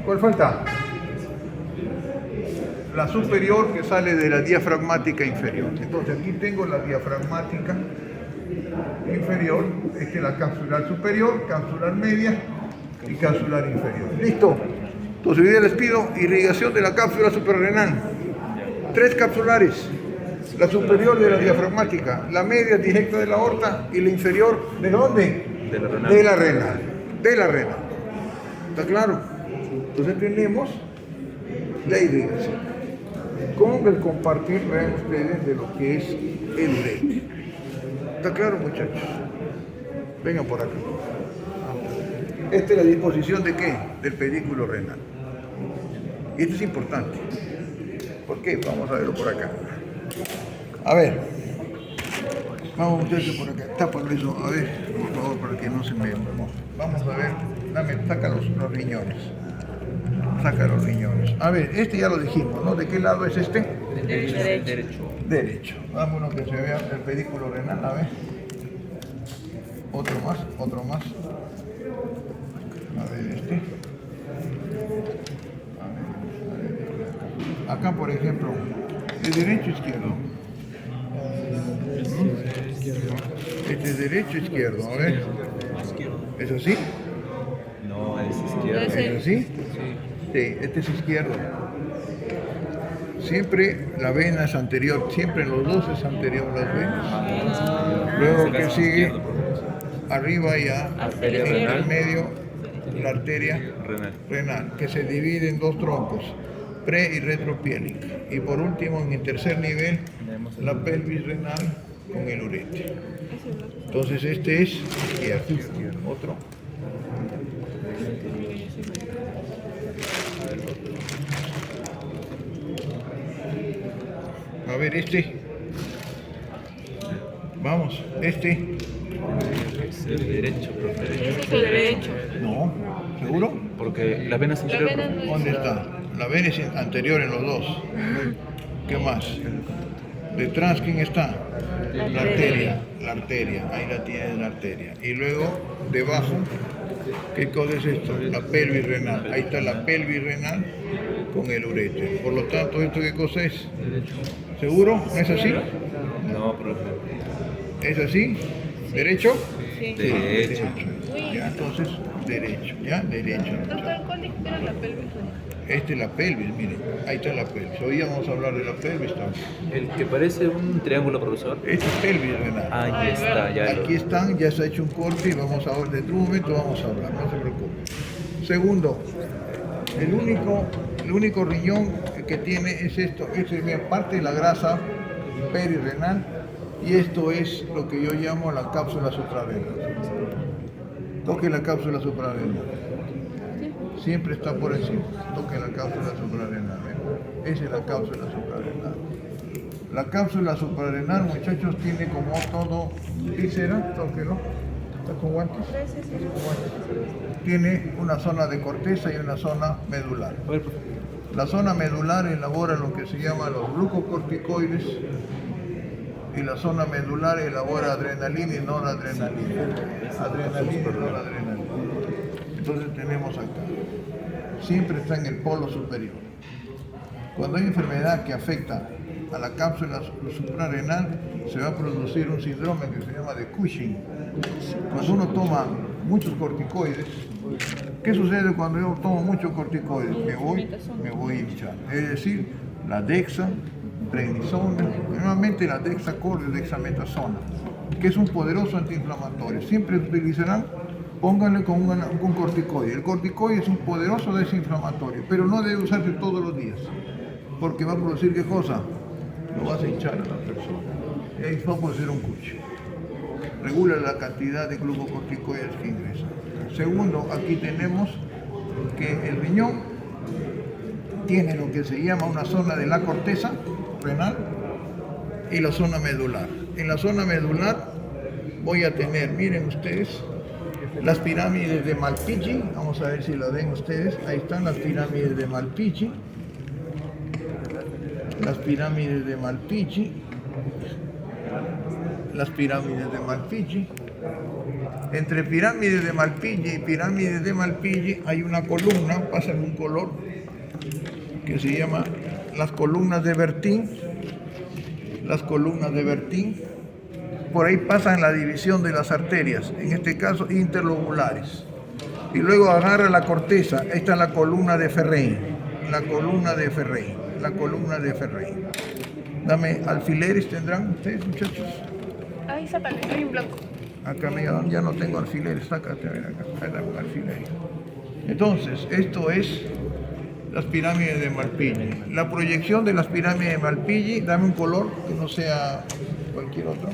¿Cuál falta? La superior, que sale de la diafragmática inferior. Entonces aquí tengo la diafragmática inferior, esta es la capsular superior, capsular media y capsular inferior. ¿Listo? Entonces hoy día les pido irrigación de la cápsula suprarrenal. 3 capsulares. La superior de la diafragmática, la media directa de la aorta y la inferior, ¿de dónde? De la renal. De la renal. De la renal. ¿Está claro? Entonces tenemos la irrigación. Con el compartir, vean ustedes, de lo que es el uréter. ¿Está claro, muchachos? Vengan por acá. Esta es la disposición de ¿qué? Del pedículo renal. Y esto es importante. ¿Por qué? Vamos a verlo por acá. A ver. Vamos, muchachos, por acá. Tápalo eso. A ver, por favor, para que no se me moje. Vamos a ver. Saca los riñones. Saca los riñones. A ver, este ya lo dijimos, ¿no? ¿De qué lado es este? Derecho. Derecho. Vámonos que se vea el pedículo renal. A ver. Otro más, otro más. A ver, este. A ver. Acá, por ejemplo, ¿es derecho o izquierdo? Este es derecho o izquierdo, a ver. ¿Es así? No, es izquierdo. ¿Es así? Sí, este es izquierdo. Siempre la vena es anterior, siempre en los dos es anterior las venas. Luego que sigue, arriba ya, en el medio, la arteria renal, que se divide en 2 troncos, pre y retropiélica. Y por último, en el tercer nivel, la pelvis renal con el uréter. Entonces este es izquierdo. Otro. A ver, este. Vamos, este. Es el derecho, profe. Ese es el derecho. No, ¿seguro? Porque la vena es anterior. ¿Dónde está? La vena es anterior en los dos. ¿Qué más? Detrás, ¿quién está? La La arteria, ahí la tienes la arteria. Y luego, debajo, ¿qué cosa es esto? La pelvis renal. Ahí está la pelvis renal con el uréter. Por lo tanto, ¿esto qué cosa es? ¿Seguro? ¿No es así? No, profe. ¿Es así? ¿Derecho? Sí. Derecho. Ya, entonces, derecho, ¿ya? Derecho. Doctor, ¿cuál dijo que era la pelvis? Esta es la pelvis, miren, ahí está la pelvis. Hoy vamos a hablar de la pelvis también. El que parece un triángulo, profesor. Esta es pelvis renal. Ahí está, ya lo. Aquí están, ya se ha hecho un corte y vamos a ver, dentro de un momento vamos a hablar, no se preocupe. Segundo, el único riñón que tiene es esto, es parte de la grasa perirrenal y esto es lo que yo llamo la cápsula suprarrenal. Toque la cápsula suprarrenal. Siempre está por encima. Toque la cápsula suprarrenal. Esa es la cápsula suprarrenal. La cápsula suprarrenal, muchachos, tiene como todo víscera, tóquelo. ¿Está con guantes? Tiene una zona de corteza y una zona medular. A ver, profe. La zona medular elabora lo que se llama los glucocorticoides y la zona medular elabora adrenalina y noradrenalina. Adrenalina y noradrenalina. Entonces tenemos acá. Siempre está en el polo superior. Cuando hay enfermedad que afecta a la cápsula suprarrenal, se va a producir un síndrome que se llama de Cushing. Cuando uno toma muchos corticoides, ¿qué sucede cuando yo tomo muchos corticoides? Me voy hinchando. Es decir, la dexa, prednisona, normalmente la dexacor, dexametasona, que es un poderoso antiinflamatorio. Siempre utilizarán, pónganle con un corticoide. El corticoide es un poderoso desinflamatorio, pero no debe usarse todos los días, porque va a producir ¿qué cosa? Lo vas a hinchar a la persona. Y ahí va a producir un cuche. Regula la cantidad de glucocorticoides que ingresan. Segundo, aquí tenemos que el riñón tiene lo que se llama una zona de la corteza renal y la zona medular. En la zona medular voy a tener, miren ustedes, las pirámides de Malpighi. Vamos a ver si la ven ustedes. Ahí están las pirámides de Malpighi. Las pirámides de Malpighi. Las pirámides de Malpighi. Entre pirámides de Malpighi y pirámides de Malpighi hay una columna, pasan un color, que se llama las columnas de Bertin. Las columnas de Bertin. Por ahí pasan la división de las arterias, en este caso interlobulares. Y luego agarra la corteza, ahí está la columna de Ferrein. La columna de Ferrein. La columna de Ferrein. Dame alfileres, ¿tendrán ustedes, muchachos? Ahí sácale, hay un blanco. Acá ya no tengo alfileres, sácate, a ver acá, dame un alfiler. Entonces, esto es las pirámides de Malpighi. La proyección de las pirámides de Malpighi, dame un color que no sea cualquier otro,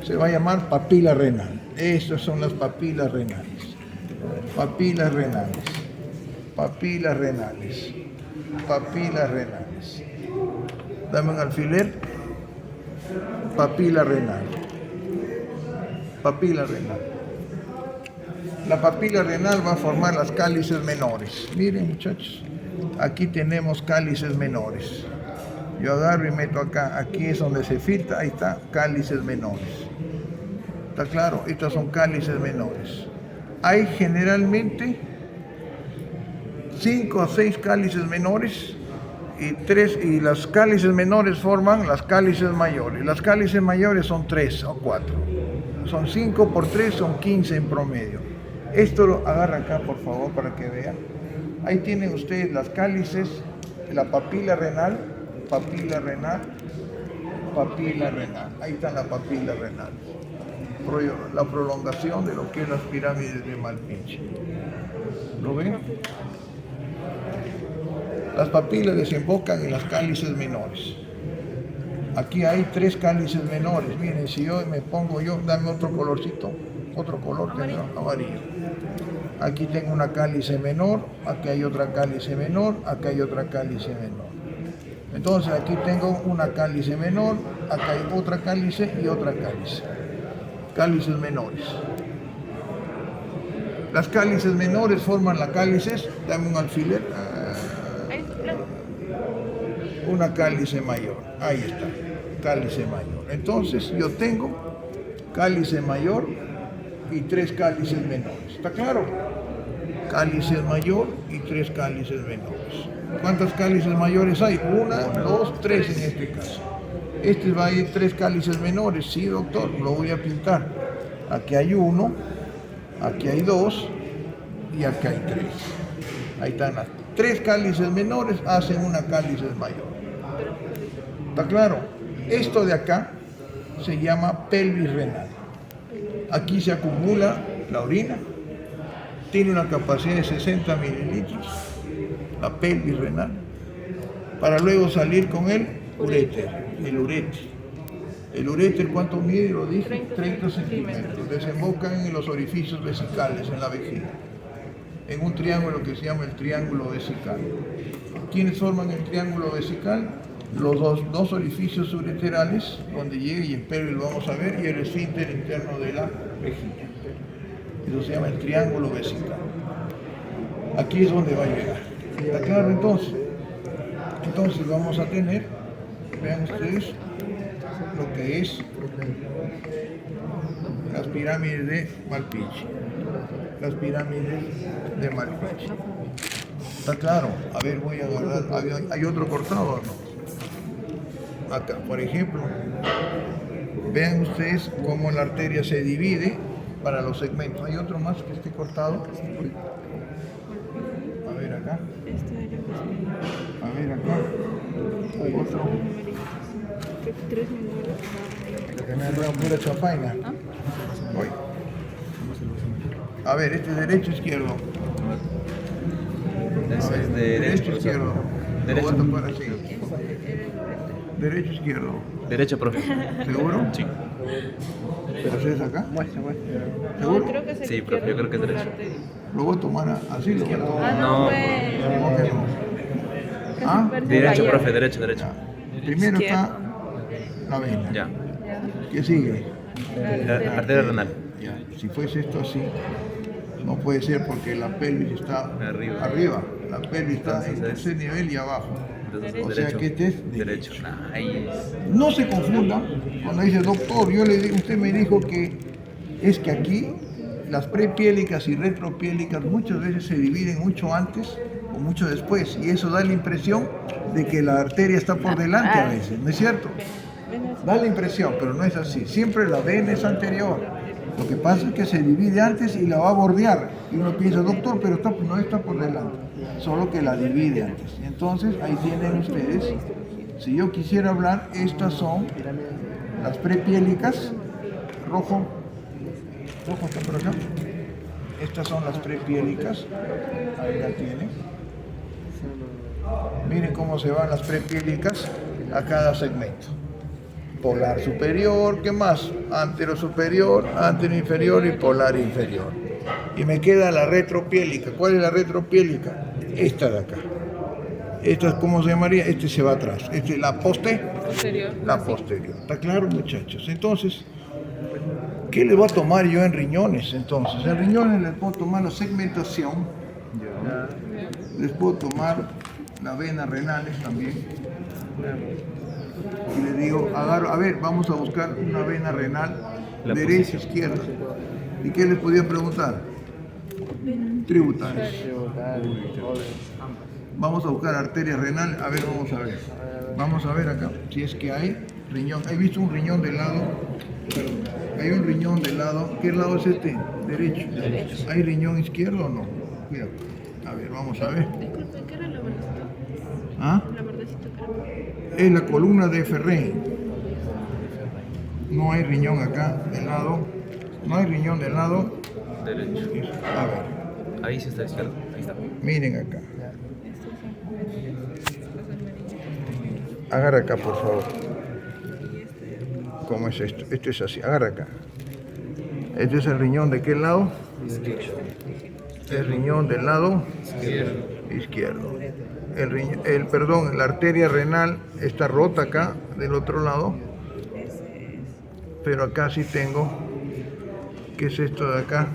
se va a llamar papila renal. Estas son las papilas renales. Papilas renales. Papilas renales. Papilas renales. Dame un alfiler. Papila renal. Papila renal. La papila renal va a formar las cálices menores. Miren, muchachos, aquí tenemos cálices menores. Yo agarro y meto acá, aquí es donde se filtra, ahí está, cálices menores. ¿Está claro? Estas son cálices menores. Hay generalmente 5 o 6 cálices menores y las cálices menores forman las cálices mayores. Las cálices mayores son 3 o 4. Son 5 por 3, son 15 en promedio. Esto lo agarra acá, por favor, para que vean. Ahí tienen ustedes las cálices, la papila renal, papila renal, papila renal. Ahí está la papila renal. La prolongación de lo que es las pirámides de Malpighi. ¿Lo ven? Las papilas desembocan en las cálices menores. Aquí hay 3 cálices menores. Miren, si yo me pongo dame otro colorcito, otro color, amarillo. Aquí tengo una cálice menor, aquí hay otra cálice menor, acá hay otra cálice menor. Entonces aquí tengo una cálice menor, acá hay otra cálice y otra cálice. Cálices menores. Las cálices menores forman las cálices, dame un alfiler. Una cálice mayor, ahí está. cálice mayor. Entonces yo tengo cálice mayor y 3 cálices menores. ¿Está claro? Cálice mayor y 3 cálices menores. ¿Cuántas cálices mayores hay? 1, 2, 3 en este caso. Este va a ir 3 cálices menores. Sí, doctor, lo voy a pintar. Aquí hay 1, aquí hay 2 y aquí hay 3. Ahí están las 3 cálices menores, hacen una cálice mayor. ¿Está claro? Esto de acá se llama pelvis renal. Aquí se acumula la orina, tiene una capacidad de 60 mililitros, la pelvis renal, para luego salir con el uréter, el uréter. El uréter, ¿cuánto mide? Lo dije, 30 centímetros. Desembocan en los orificios vesicales, en la vejiga, en un triángulo que se llama el triángulo vesical. ¿Quiénes forman el triángulo vesical? Los dos orificios ureterales, donde llega y el pelvis lo vamos a ver, y el esfínter interno de la vejiga. Eso se llama el triángulo vesical. Aquí es donde va a llegar. ¿Está claro entonces? Entonces vamos a tener, vean ustedes, lo que es las pirámides de Malpighi. Las pirámides de Malpighi. ¿Está claro? A ver, voy a agarrar. ¿Hay otro cortado o no? Acá, por ejemplo, vean ustedes cómo la arteria se divide para los segmentos. ¿Hay otro más que esté cortado? A ver acá. A ver acá. Hay otro. Que me arregla pura chapaina. Voy. A ver, este es derecho o izquierdo. Ese es de Derecho o izquierdo. Derecho. Lo voy a tapar así. Derecho o izquierdo. Derecho, profe. ¿Seguro? Sí. ¿Haces acá? No, ¿Seguro? creo que es el Sí, profe, yo creo que es derecho. Lo voy a tomar así, lo voy a tomar. No. ¿Cómo que no? ¿Ah? Derecho, profe, derecho, derecho. Primero está la vena. Ya. ¿Qué sigue? Arteria renal. Ya. Si fuese esto así, no puede ser porque la pelvis está Arriba. La pelvis está en Entonces, tercer nivel y abajo. Entonces, O sea derecho. que este es Derecho. Ahí. No se confunda cuando dice doctor, usted me dijo que es que aquí las prepiélicas y retropiélicas muchas veces se dividen mucho antes o mucho después y eso da la impresión de que la arteria está por delante a veces, ¿no es cierto? Da la impresión, pero no es así. Siempre la vena es anterior. Lo que pasa es que se divide antes y la va a bordear. Y uno piensa, doctor, pero no está por delante. Solo que la divide antes. Y entonces, ahí tienen ustedes. Si yo quisiera hablar, estas son las prepiélicas. Rojo está por acá. Estas son las prepiélicas. Ahí la tienen. Miren cómo se van las prepiélicas a cada segmento. Polar superior, ¿qué más? Antero superior, antero inferior y polar inferior. Y me queda la retropiélica. ¿Cuál es la retropiélica? Esta de acá. Esta, ¿cómo se llamaría? Este se va atrás. Este, la posterior. La posterior. ¿Está claro, muchachos? Entonces, ¿qué le voy a tomar yo en riñones? Entonces, en riñones les puedo tomar la segmentación. Les puedo tomar las venas renales también. Y le digo, agarro, a ver, vamos a buscar una vena renal, La derecha, izquierda. ¿Y qué les podía preguntar? Tributarios. Vamos a buscar arteria renal, a ver, vamos a ver. Vamos a ver acá, si es que hay riñón. He visto un riñón del lado, hay un riñón del lado, ¿qué lado es este? Derecho. ¿Hay riñón izquierdo o no? Cuidado. A ver, vamos a ver. Disculpe, ¿qué era la verdecita? ¿Ah? La verdecita que era. Es la columna de Ferré. No hay riñón acá del lado. No hay riñón del lado. Derecho. A ver, Ahí sí está izquierdo. Ahí está. miren acá. Agarra acá, por favor. ¿Cómo es esto? Esto es así. Agarra acá. Este es el riñón de qué lado? El riñón del lado izquierdo. Perdón, la arteria renal está rota acá, del otro lado. Pero acá sí tengo. ¿Qué es esto de acá?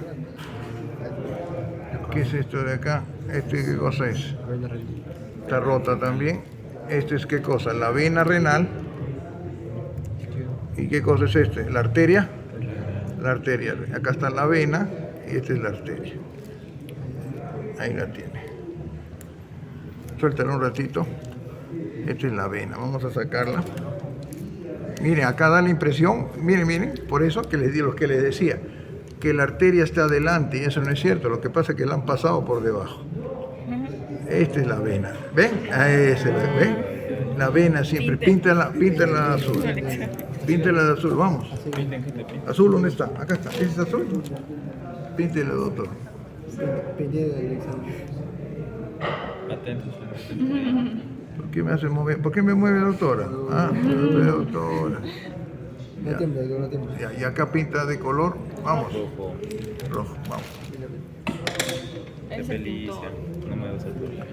¿Qué es esto de acá? ¿Qué cosa es? Está rota también. ¿Esto es qué cosa? La vena renal. ¿Y qué cosa es este? La arteria. La arteria. Acá está la vena y esta es la arteria. Ahí la tiene. Suéltala un ratito. Esta es la vena. Vamos a sacarla. Miren, acá da la impresión, miren, por eso que les di lo que les decía, que la arteria está adelante y eso no es cierto, lo que pasa es que la han pasado por debajo. Esta es la vena, ¿ven? ¿Ven? La vena siempre, píntala de azul. Píntela de azul, vamos. ¿Azul dónde está? Acá está, ¿ese es azul? Píntela, doctor. Atentos. ¿Por qué me hace mover? ¿Por qué me mueve, doctora? Ah, doctora. No tiembla, no tiembla. Ya, y acá pinta de color, vamos. Rojo. Rojo, vamos. De pelicia. No me vas a tocar.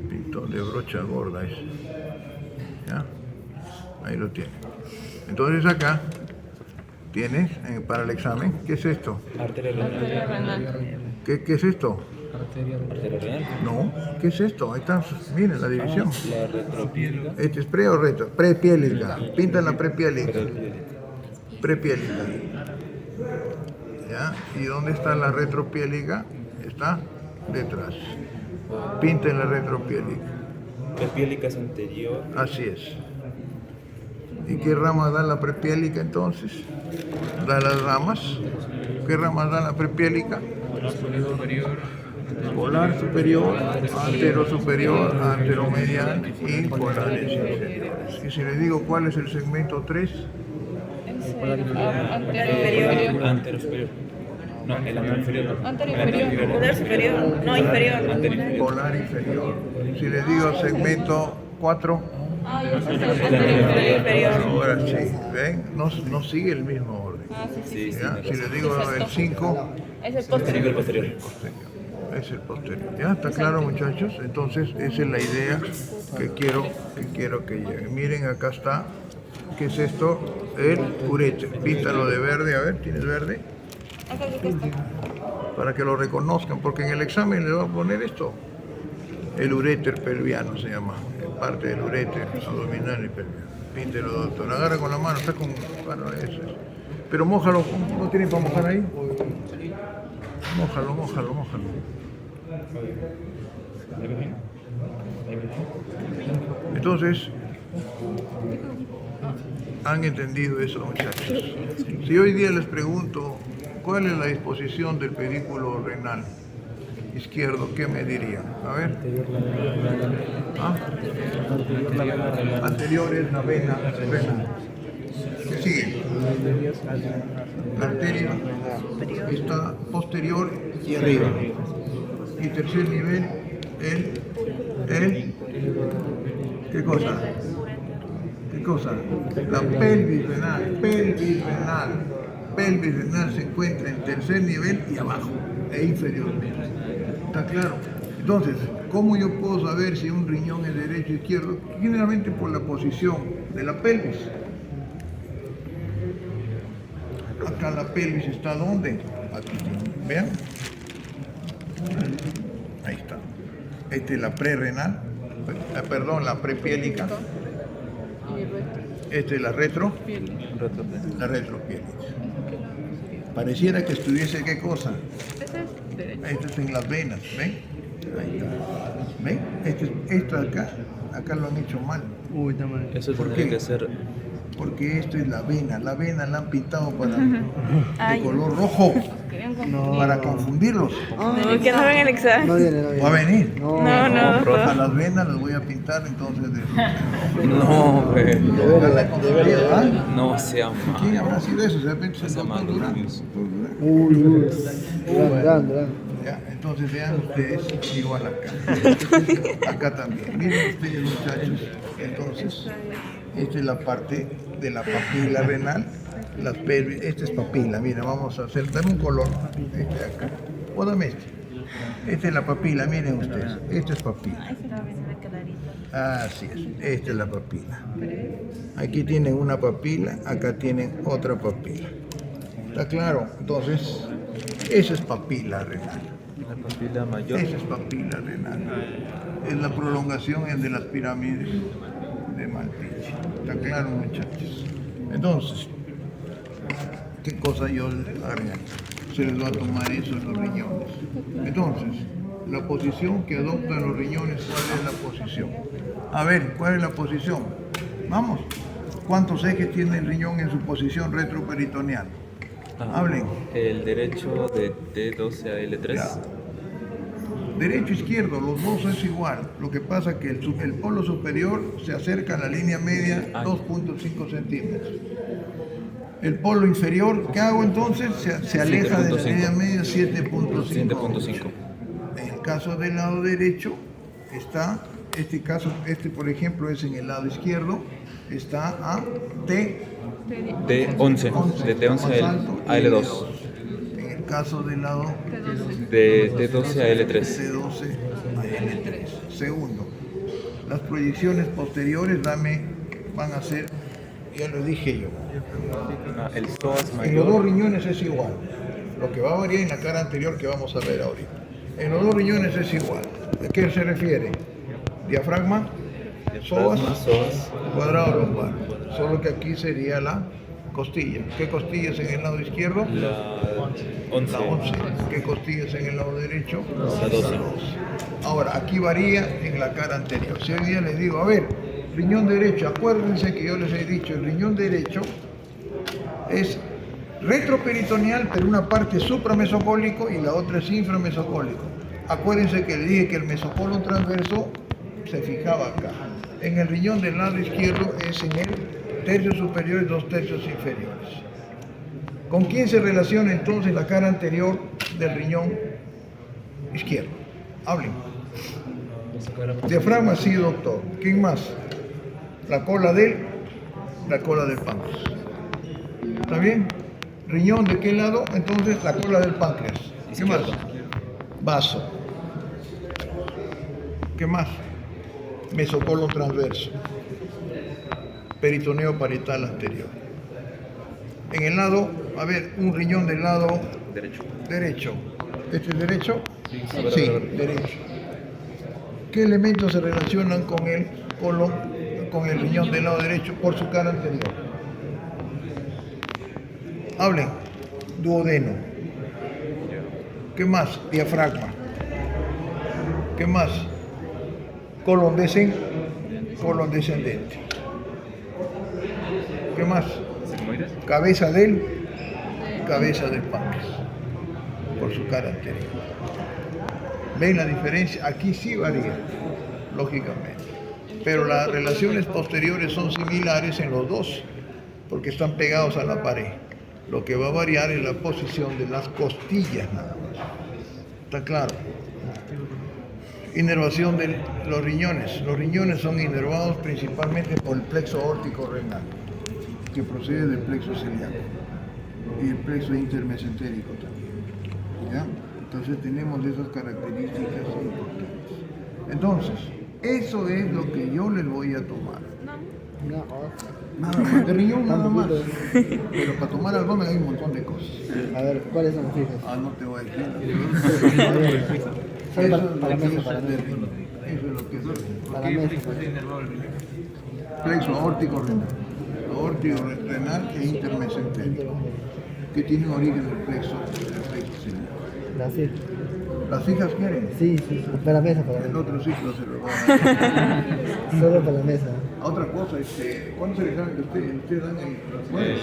Pintón de brocha gorda ese. ¿Ya? Ahí lo tiene. Entonces acá tienes para el examen, ¿qué es esto? Arteria renal. ¿Qué es esto? Arteria renal. No, ¿qué es esto? Ahí está, miren la división. La retropiélica. ¿Este es pre o retro? Prepiélica. Pinta la prepiélica. Prepiélica. ¿Ya? ¿Y dónde está la retropiélica? Está detrás. Pinta en la retropiélica. Prepiélica es anterior. Así es. ¿Y qué rama da la prepiélica entonces? Da las ramas. ¿Qué ramas da la prepiélica? Polar superior, antero superior, anteromedial y polares inferiores. Y si les digo cuál es el segmento 3, Antero superior. No, el anterior inferior. Anterior, poder superior, no inferior. Anterior. polar inferior. Si les digo segmento 4, ahora sí, ¿ven? No sigue el mismo orden. Sí, sí. ¿Ya? Si les digo el 5, Es el posterior. Posterior. es el posterior. ¿Ya? ¿Está claro, muchachos? Entonces, esa es la idea que quiero que lleguen. Miren, acá está. ¿Qué es esto? El uréter. Píntalo de verde. A ver, ¿tienes verde? Acá está. Para que lo reconozcan, porque en el examen le va a poner esto. El uréter pelviano se llama. Parte del uréter abdominal y pelviano. Píntelo, doctor. Agarra con la mano, está con... Bueno, eso es. Pero mójalo. ¿No tienen para mojar ahí? Mójalo. Entonces, ¿han entendido eso, muchachos? Si hoy día les pregunto cuál es la disposición del pedículo renal izquierdo, ¿qué me dirían? A ver. ¿Ah? Anterior es la vena renal. ¿Qué sigue? La arteria está posterior y arriba. Y tercer nivel, ¿qué cosa? ¿Qué cosa? La pelvis renal. Pelvis renal se encuentra en tercer nivel y abajo, e inferiormente. ¿Está claro? Entonces, ¿cómo yo puedo saber si un riñón es derecho o izquierdo? Generalmente por la posición de la pelvis. Acá la pelvis está ¿dónde? Aquí. ¿Vean? Ahí está. Esta es la prerrenal, la prepiélica. Esta es la retropiélica. Pareciera que estuviese ¿qué cosa? Ese es derecho. Esto es en las venas, ¿ven? Ahí está. ¿Ven? Esto acá lo han hecho mal. Uy, está mal. Eso ¿Por tendría qué? que ser. Porque esto es la vena la han pintado para Ay. de color rojo, No. para confundirlos. No, que no ven el examen. No viene, no viene. Va a venir. No, A las venas las voy a pintar entonces de No, güey. Ya la he confundido, ¿ah? No sea ¿Quién malo. habrá sido eso? De repente Se se llama doctor Durán. Luis. Doctor Durán. Uy. Grande. Ya, entonces vean ustedes, igual acá. Acá también. Miren ustedes, muchachos. Entonces, esta es la parte de la papila renal. Las pelvis, esta es papila. Mira, vamos a hacer, dame un color. Este de acá. O dame este. Esta es la papila, miren ustedes. Esta es papila. Así es, esta es la papila. Aquí tienen una papila, acá tienen otra papila. ¿Está claro? Entonces, esa es papila renal. La papila mayor. Esa es papila renal. Es la prolongación de las pirámides de Malpiche. ¿Está claro, muchachos? Entonces, qué cosa yo agregaría. Se les va a tomar eso en los riñones. Entonces, la posición que adoptan los riñones, ¿cuál es la posición? A ver, ¿cuál es la posición? Vamos. ¿Cuántos ejes tiene el riñón en su posición retroperitoneal? Hablen. El derecho de T12 a L3. Ya. Derecho izquierdo, los dos es igual. Lo que pasa es que el polo superior se acerca a la línea media 2.5 centímetros. El polo inferior, ¿qué hago entonces? Se aleja de la 7.5. línea media 7.5. 7.5. En el caso del lado derecho está, este por ejemplo es en el lado izquierdo, está a T. De T11 a L2. En el caso del lado De T12 a L3. C12 a L3. Segundo, las proyecciones posteriores van a ser, ya lo dije yo, El psoas en los dos mayor. riñones es igual. Lo que va a variar en la cara anterior que vamos a ver ahorita. En los dos riñones es igual. ¿A qué se refiere? Diafragma, psoas, Psoas. cuadrado lumbar. Solo que aquí sería la costilla. ¿Qué costillas en el lado izquierdo? La 11. La 11. ¿Qué costillas en el lado derecho? La 12. Ahora, aquí varía en la cara anterior. Si hoy día les digo, a ver, riñón derecho, acuérdense que yo les he dicho, el riñón derecho es retroperitoneal, pero una parte es supramesocólico y la otra es inframesocólico. Acuérdense que le dije que el mesocolo transverso se fijaba acá. En el riñón del lado izquierdo es en el tercio superior y 2 tercios inferiores. ¿Con quién se relaciona entonces la cara anterior del riñón izquierdo? Hablen. Diafragma, sí, doctor. ¿Quién más? La cola del páncreas. ¿Está bien? ¿Riñón de qué lado? Entonces la cola del páncreas. ¿Qué más? Vaso. ¿Qué más? Mesocolo transverso. Peritoneo parietal anterior. En el lado, a ver, un riñón del lado derecho. ¿Este es derecho? Sí, derecho. ¿Qué elementos se relacionan con el colon, con el riñón del lado derecho por su cara anterior? Hablen. Duodeno. ¿Qué más? Diafragma. ¿Qué más? Colon descendente. ¿Qué más? ¿Sigmoides? Cabeza del páncreas, por su cara anterior. ¿Ven la diferencia? Aquí sí varía, lógicamente. Pero las relaciones posteriores son similares en los dos, porque están pegados a la pared. Lo que va a variar es la posición de las costillas nada más. ¿Está claro? Inervación de los riñones. Los riñones son inervados principalmente por el plexo aórtico renal, que procede del plexo celíaco y el plexo intermesentérico también. ¿Ya? Entonces tenemos esas características importantes. Entonces, eso es lo que yo les voy a tomar. Nada más, de riñón nada más. Pero para tomar algo hay un montón de cosas. A ver, ¿cuáles son las fijas? No te voy a decir. A ver, son para la mesa, para la mesa. Eso es lo que es. Para la mesa. Plexo aórtico renal. Aórtico renal e intermesentérico, que tienen origen del plexo celíaco. Las fijas. ¿Las fijas quieren? Sí, para la mesa, para la El mesa. otro ciclo se lo va a dar. Solo para la mesa. Otra cosa, ¿cuándo se le examen de ustedes? ¿Ustedes dan el jueves?